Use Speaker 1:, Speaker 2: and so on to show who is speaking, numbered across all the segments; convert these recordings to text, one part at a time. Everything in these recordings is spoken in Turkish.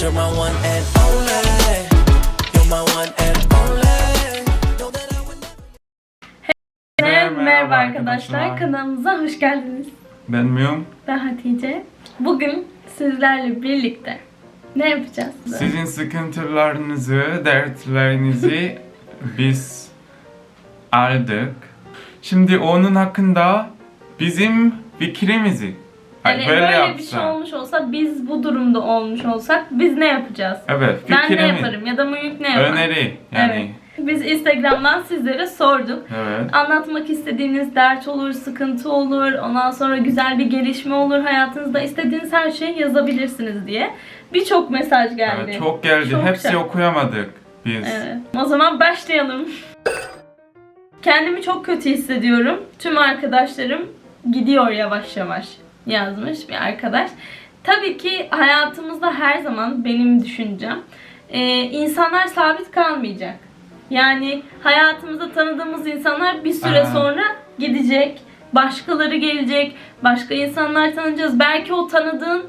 Speaker 1: You're my one and only. You're my one and only. Know that I would never.
Speaker 2: Merhaba arkadaşlar, kanalımıza hoş geldiniz.
Speaker 3: Ben Myung.
Speaker 2: Ben Hatice. Bugün sizlerle birlikte ne yapacağız?
Speaker 3: Sizin sıkıntılarınızı, dertlerinizi biz aldık. Şimdi onun hakkında bizim fikrimizi
Speaker 2: Yani böyle bir şey olmuş olsa, biz bu durumda olmuş olsak biz ne yapacağız?
Speaker 3: Evet,
Speaker 2: Ben ne yaparım ya da Myung ne yapar?
Speaker 3: Öneri yani.
Speaker 2: Evet. Biz Instagram'dan sizlere sorduk.
Speaker 3: Evet.
Speaker 2: Anlatmak istediğiniz dert olur, sıkıntı olur, ondan sonra güzel bir gelişme olur, hayatınızda istediğiniz her şeyi yazabilirsiniz diye. Birçok mesaj geldi.
Speaker 3: Evet, çok geldi.
Speaker 2: Çok
Speaker 3: Hepsi
Speaker 2: güzel.
Speaker 3: okuyamadık biz.
Speaker 2: Evet. O zaman başlayalım. Kendimi çok kötü hissediyorum. Tüm arkadaşlarım gidiyor yavaş yavaş yazmış bir arkadaş. Tabii ki hayatımızda her zaman benim düşüncem insanlar sabit kalmayacak. Yani hayatımızda tanıdığımız insanlar bir süre sonra gidecek. Başkaları gelecek. Başka insanlar tanıyacağız. Belki o tanıdığın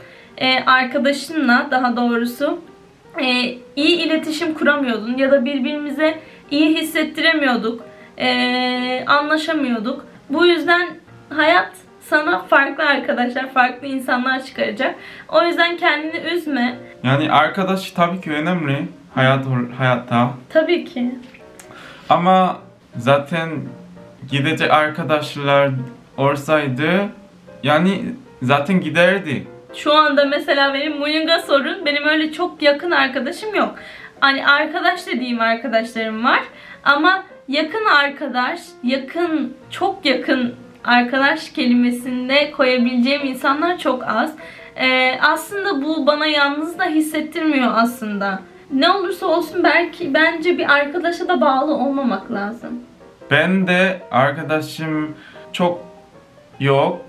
Speaker 2: arkadaşınla daha doğrusu iyi iletişim kuramıyordun ya da birbirimize iyi hissettiremiyorduk. Anlaşamıyorduk. Bu yüzden hayat sana farklı arkadaşlar, farklı insanlar çıkaracak. O yüzden kendini üzme.
Speaker 3: Yani arkadaş tabii ki önemli hayatta.
Speaker 2: Tabii ki.
Speaker 3: Ama zaten gidecek arkadaşlar olsaydı yani zaten giderdi.
Speaker 2: Şu anda mesela benim Myung'a sorun. Benim öyle çok yakın arkadaşım yok. Hani arkadaş dediğim arkadaşlarım var. Ama yakın arkadaş, çok yakın arkadaş kelimesinde koyabileceğim insanlar çok az. Aslında bu bana yalnız da hissettirmiyor aslında. Ne olursa olsun bence bir arkadaşa da bağlı olmamak lazım.
Speaker 3: Ben de arkadaşım çok yok.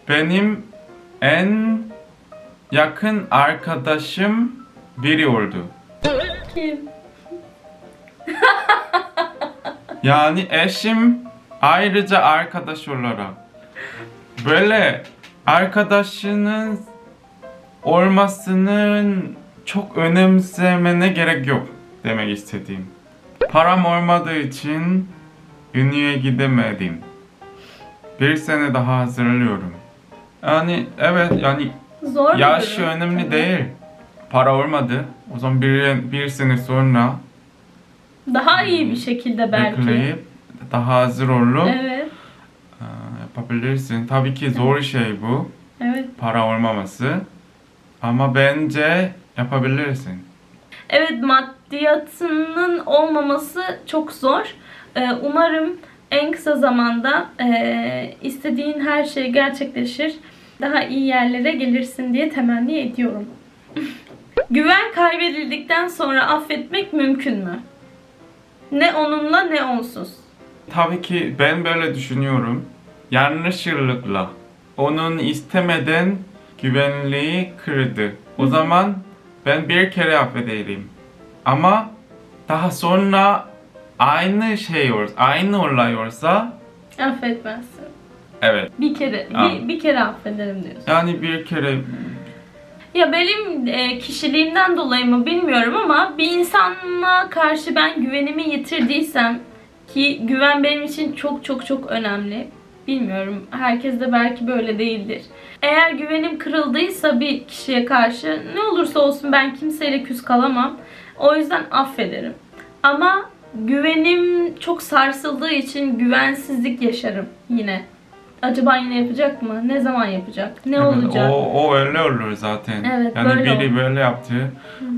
Speaker 3: Benim en yakın arkadaşım biri oldu.
Speaker 2: Kim?
Speaker 3: Yani eşim ayrıca arkadaş olarak. Böyle arkadaşının olmasının çok önemsemene gerek yok demek istediğim. Param olmadığı için Ünlü'ye gidemedim. Bir sene daha hazırlıyorum. Yani evet yani
Speaker 2: Zor
Speaker 3: yaş
Speaker 2: bir durum.
Speaker 3: önemli değil. Para olmadı. O zaman bir sene sonra
Speaker 2: Daha iyi bir şekilde belki.
Speaker 3: bekleyip daha hazır olup
Speaker 2: Evet.
Speaker 3: yapabilirsin. Tabii ki zor şey bu.
Speaker 2: Evet.
Speaker 3: Para olmaması. Ama bence yapabilirsin.
Speaker 2: Evet, maddiyatının olmaması çok zor. Umarım en kısa zamanda istediğin her şey gerçekleşir. Daha iyi yerlere gelirsin diye temenni ediyorum. Güven kaybedildikten sonra affetmek mümkün mü? Ne onunla ne onsuz.
Speaker 3: Tabii ki ben böyle düşünüyorum. Yanlışlıkla onun istemeden güvenliği kırdı. O zaman ben bir kere affederim. Ama daha sonra aynı olay olsa
Speaker 2: Affetmezsin.
Speaker 3: evet.
Speaker 2: Bir kere, bir kere affederim diyorsun.
Speaker 3: Yani bir kere
Speaker 2: Ya benim kişiliğimden dolayı mı bilmiyorum ama bir insana karşı ben güvenimi yitirdiysem, ki güven benim için çok çok çok önemli. Bilmiyorum, herkes de belki böyle değildir. Eğer güvenim kırıldıysa bir kişiye karşı ne olursa olsun ben kimseyle küs kalamam. O yüzden affederim. Ama güvenim çok sarsıldığı için güvensizlik yaşarım yine. Acaba yine yapacak mı? Ne zaman yapacak? Ne olacak?
Speaker 3: O öyle olur zaten.
Speaker 2: Evet,
Speaker 3: yani
Speaker 2: böyle
Speaker 3: biri
Speaker 2: olur.
Speaker 3: böyle yaptı.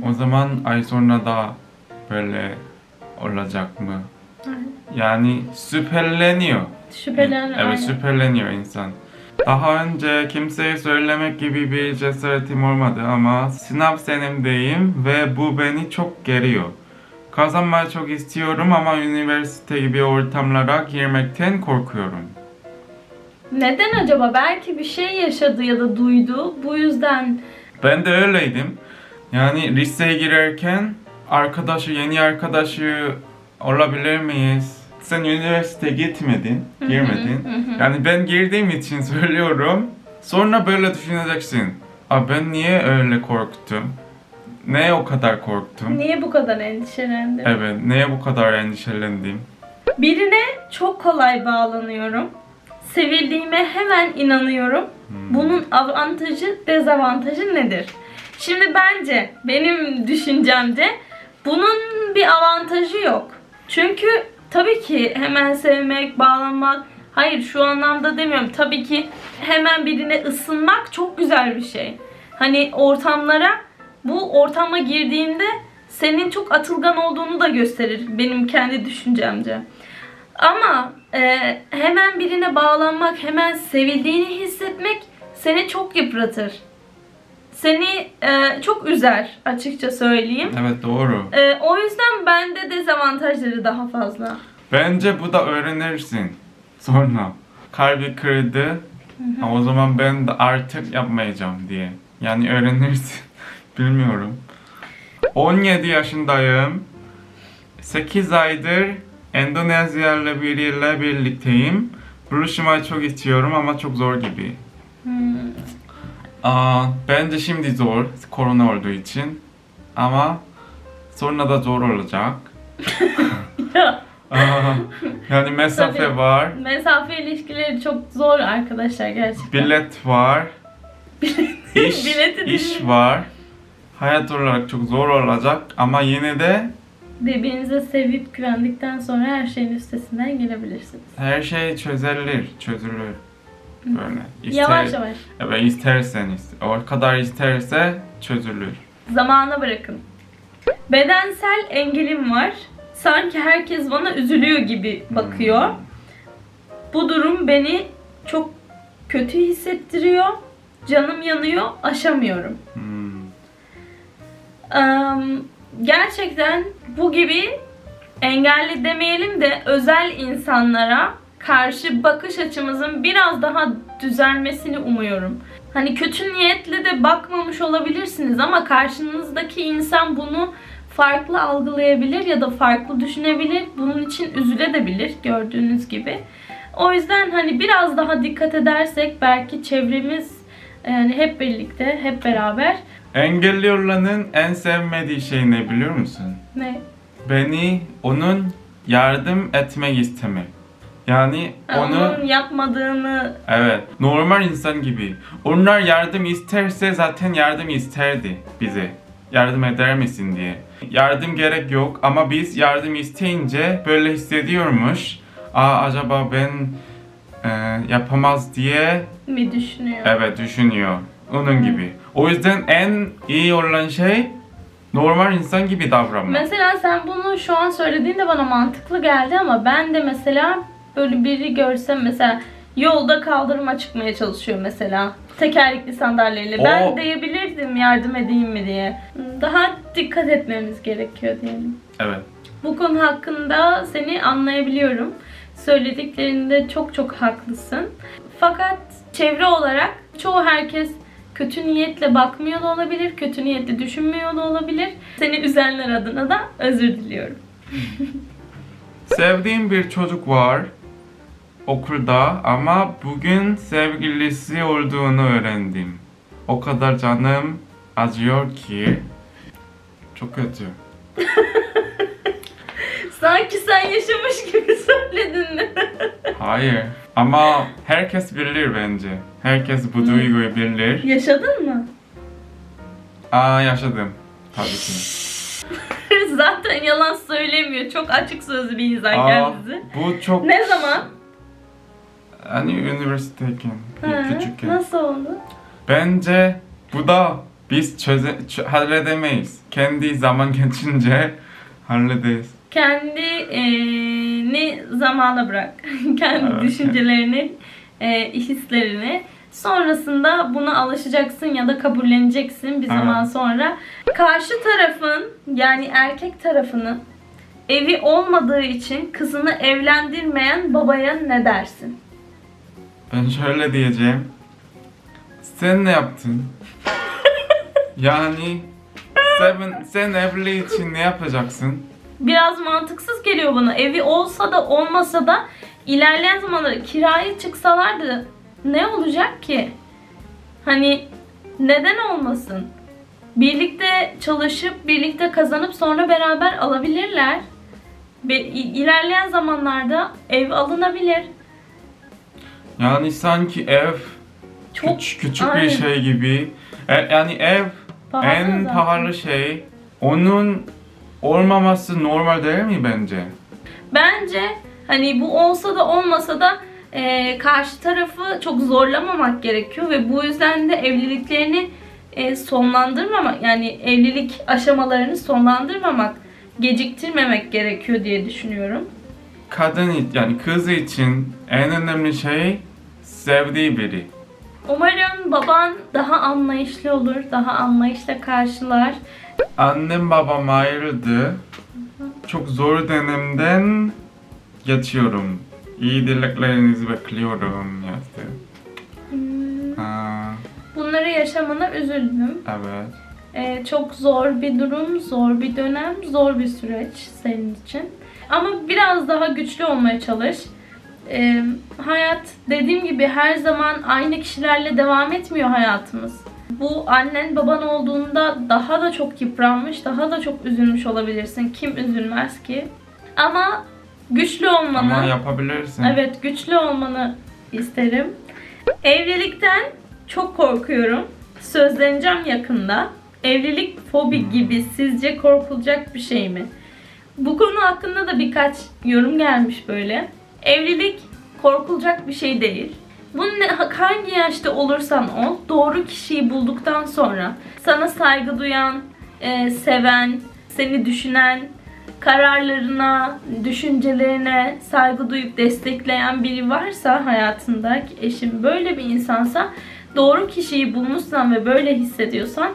Speaker 3: O zaman ay sonra da böyle olacak mı? Yani şüpheleniyor.
Speaker 2: Şüphelen,
Speaker 3: Evet,
Speaker 2: aynen.
Speaker 3: şüpheleniyor insan. Daha önce kimseye söylemek gibi bir cesaretim olmadı ama sınav senemdeyim ve bu beni çok geriyor. Kazanmayı çok istiyorum ama üniversite gibi ortamlara girmekten korkuyorum.
Speaker 2: Neden acaba? Belki bir şey yaşadı ya da duydu. Bu yüzden
Speaker 3: Ben de öyleydim. Yani liseye girerken yeni arkadaşı olabilir miyiz? Sen üniversite girmedin. Yani ben girdiğim için söylüyorum. Sonra böyle düşüneceksin. Ben niye öyle korktum? Neye o kadar korktum?
Speaker 2: Niye bu kadar endişelendin?
Speaker 3: Evet, neye bu kadar endişelendim?
Speaker 2: Birine çok kolay bağlanıyorum. Sevildiğime hemen inanıyorum. Bunun avantajı, dezavantajı nedir? Şimdi bence, benim düşüncemce bunun bir avantajı yok. Çünkü tabii ki hemen sevmek, bağlanmak, hayır şu anlamda demiyorum. Tabii ki hemen birine ısınmak çok güzel bir şey. Hani bu ortama girdiğinde senin çok atılgan olduğunu da gösterir benim kendi düşüncemce. Ama hemen birine bağlanmak, hemen sevildiğini hissetmek seni çok yıpratır. Seni çok üzer açıkça söyleyeyim.
Speaker 3: Evet, doğru.
Speaker 2: O yüzden bende dezavantajları daha fazla.
Speaker 3: Bence bu da öğrenirsin. Sonra kalbi kırdı. O zaman ben de artık yapmayacağım diye. Yani öğrenirsin. Bilmiyorum. 17 yaşındayım. 8 aydır Endonezyalı biriyle birlikteyim. Buluşmayı çok istiyorum ama çok zor gibi. Bence şimdi zor, korona olduğu için. Ama sonra da zor olacak. Yani mesafe
Speaker 2: Tabii.
Speaker 3: var,
Speaker 2: Mesafe ilişkileri çok zor arkadaşlar gerçekten.
Speaker 3: bilet var,
Speaker 2: Bileti
Speaker 3: iş var. Hayat olarak çok zor olacak ama yine de
Speaker 2: Birbirinize sevip güvendikten sonra her şeyin üstesinden gelebilirsiniz.
Speaker 3: her şey çözülür. Böyle.
Speaker 2: Yavaş yavaş.
Speaker 3: Evet, isterseniz. O kadar isterse çözülür.
Speaker 2: Zamana bırakın. Bedensel engelim var. Sanki herkes bana üzülüyor gibi bakıyor. Bu durum beni çok kötü hissettiriyor. Canım yanıyor, aşamıyorum. Gerçekten bu gibi engelli demeyelim de özel insanlara karşı bakış açımızın biraz daha düzelmesini umuyorum. Hani kötü niyetle de bakmamış olabilirsiniz ama karşınızdaki insan bunu farklı algılayabilir ya da farklı düşünebilir. Bunun için üzülebilir gördüğünüz gibi. O yüzden hani biraz daha dikkat edersek belki çevremiz yani hep birlikte, hep beraber.
Speaker 3: Engelli olanın en sevmediği şey ne biliyor musun?
Speaker 2: Ne?
Speaker 3: Onun yardım etmek istemek. Yani
Speaker 2: Onun yapmadığını...
Speaker 3: Evet, normal insan gibi. Onlar yardım isterse zaten yardım isterdi bize. Yardım eder misin diye. Yardım gerek yok ama biz yardım isteyince böyle hissediyormuş. Acaba ben yapamaz diye
Speaker 2: mi düşünüyor?
Speaker 3: evet düşünüyor. Onun gibi. O yüzden en iyi olan şey normal insan gibi davranmak.
Speaker 2: Mesela sen bunu şu an söylediğinde bana mantıklı geldi ama ben de mesela böyle biri görsem mesela yolda kaldırıma çıkmaya çalışıyor mesela. Tekerlekli sandalyeyle. Ben diyebilirdim yardım edeyim mi diye. Daha dikkat etmemiz gerekiyor diyelim.
Speaker 3: Evet.
Speaker 2: Bu konu hakkında seni anlayabiliyorum. Söylediklerinde çok çok haklısın. Fakat çevre olarak çoğu herkes kötü niyetle bakmıyor da olabilir, kötü niyetle düşünmüyor da olabilir. Seni üzenler adına da özür diliyorum.
Speaker 3: Sevdiğim bir çocuk var okulda ama bugün sevgilisi olduğunu öğrendim. O kadar canım acıyor ki çok kötü.
Speaker 2: Sanki sen yaşamış gibi söyledin mi?
Speaker 3: Hayır. Ama herkes bilir bence. Herkes bu duyguyu bilir.
Speaker 2: Yaşadın mı?
Speaker 3: Yaşadım. Tabii ki.
Speaker 2: Zaten yalan söylemiyor. Çok açık sözlü bir insan kendisi.
Speaker 3: Bu çok...
Speaker 2: Ne zaman?
Speaker 3: Hani üniversiteyken, küçükken.
Speaker 2: Nasıl oldu?
Speaker 3: Bence bu da biz halledemeyiz. Kendi zaman geçince hallederiz.
Speaker 2: Kendini zamana bırak. Kendi düşüncelerini, hislerini. Sonrasında buna alışacaksın ya da kabulleneceksin bir zaman sonra. Karşı tarafın yani erkek tarafının evi olmadığı için kızını evlendirmeyen babaya ne dersin?
Speaker 3: Ben şöyle diyeceğim. Sen ne yaptın? Yani sen evli için ne yapacaksın?
Speaker 2: Biraz mantıksız geliyor bana. Evi olsa da olmasa da ilerleyen zamanlarda kiraya çıksalardı ne olacak ki? Hani neden olmasın? birlikte çalışıp, birlikte kazanıp sonra beraber alabilirler. Ve ilerleyen zamanlarda ev alınabilir.
Speaker 3: Yani sanki ev
Speaker 2: Çok
Speaker 3: küçük bir
Speaker 2: aynen.
Speaker 3: şey gibi. Yani ev
Speaker 2: Pahalı
Speaker 3: en
Speaker 2: zaten.
Speaker 3: pahalı şey. Onun olmaması normal değil mi bence?
Speaker 2: Bence hani bu olsa da olmasa da karşı tarafı çok zorlamamak gerekiyor ve bu yüzden de evliliklerini sonlandırmamak, yani evlilik aşamalarını sonlandırmamak, geciktirmemek gerekiyor diye düşünüyorum.
Speaker 3: Yani kız için en önemli şey sevdiği biri.
Speaker 2: Umarım baban daha anlayışlı olur, daha anlayışla karşılar.
Speaker 3: Annem babam ayrıldı. Çok zor dönemden geçiyorum. İyi dileklerinizi bekliyorum yazdı. Ha,
Speaker 2: Bunları yaşamana üzüldüm.
Speaker 3: evet.
Speaker 2: Çok zor bir durum, zor bir dönem, zor bir süreç senin için. Ama biraz daha güçlü olmaya çalış. Hayat, dediğim gibi, her zaman aynı kişilerle devam etmiyor hayatımız. Bu annen baban olduğunda daha da çok yıpranmış, daha da çok üzülmüş olabilirsin. Kim üzülmez ki? Ama güçlü olmanı,
Speaker 3: Ama yapabilirsin.
Speaker 2: evet, güçlü olmanı isterim. Evlilikten çok korkuyorum. Sözleneceğim yakında. Evlilik fobi gibi sizce korkulacak bir şey mi? Bu konu hakkında da birkaç yorum gelmiş böyle. Evlilik korkulacak bir şey değil. Hangi yaşta olursan ol, doğru kişiyi bulduktan sonra sana saygı duyan, seven, seni düşünen, kararlarına, düşüncelerine saygı duyup destekleyen biri varsa hayatında, eşin böyle bir insansa, doğru kişiyi bulmuşsan ve böyle hissediyorsan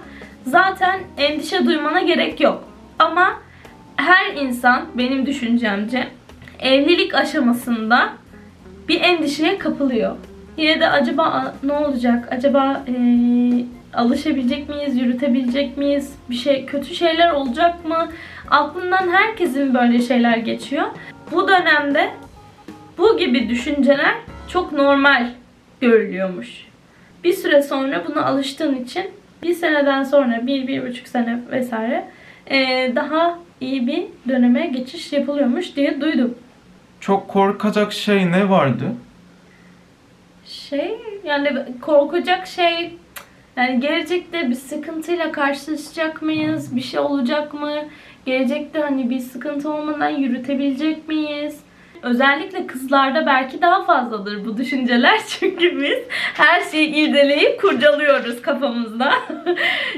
Speaker 2: zaten endişe duymana gerek yok. Ama her insan, benim düşüncemce, evlilik aşamasında bir endişeye kapılıyor. Yine de acaba ne olacak? Acaba alışabilecek miyiz? Yürütebilecek miyiz? Kötü şeyler olacak mı? Aklından herkesin böyle şeyler geçiyor. Bu dönemde bu gibi düşünceler çok normal görülüyormuş. Bir süre sonra buna alıştığın için bir seneden sonra, 1-1,5 sene vesaire daha iyi bir döneme geçiş yapılıyormuş diye duydum.
Speaker 3: Çok korkacak şey ne vardı?
Speaker 2: Yani korkacak şey, yani gelecekte bir sıkıntıyla karşılaşacak mıyız? Bir şey olacak mı? Gelecekte hani bir sıkıntı olmadan yürütebilecek miyiz? Özellikle kızlarda belki daha fazladır bu düşünceler. Çünkü biz her şeyi irdeleyip kurcalıyoruz kafamızda.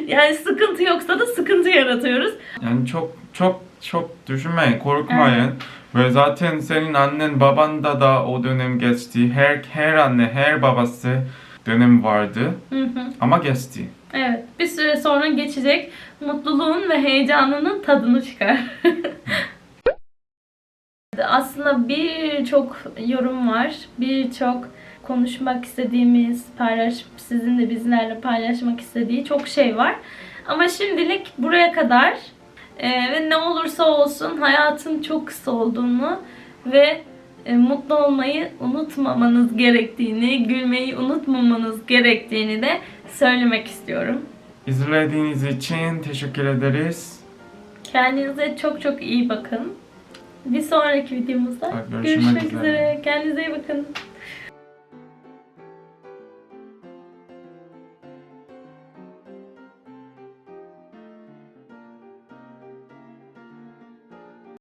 Speaker 2: Yani sıkıntı yoksa da sıkıntı yaratıyoruz.
Speaker 3: Yani çok düşünmeyin, korkmayın. Ve zaten senin annen babanda da o dönem geçti. Her anne, her babası dönem vardı. Ama geçti.
Speaker 2: Evet, bir süre sonra geçecek, mutluluğun ve heyecanının tadını çıkar. Aslında birçok yorum var, birçok konuşmak istediğimiz, sizin de bizlerle paylaşmak istediği çok şey var. Ama şimdilik buraya kadar. Ve ne olursa olsun hayatın çok kısa olduğunu ve mutlu olmayı unutmamanız gerektiğini, gülmeyi unutmamanız gerektiğini de söylemek istiyorum.
Speaker 3: İzlediğiniz için teşekkür ederiz.
Speaker 2: Kendinize çok çok iyi bakın. Bir sonraki videomuzda
Speaker 3: Görüşmek
Speaker 2: görüşmek
Speaker 3: üzere.
Speaker 2: üzere. Kendinize iyi bakın.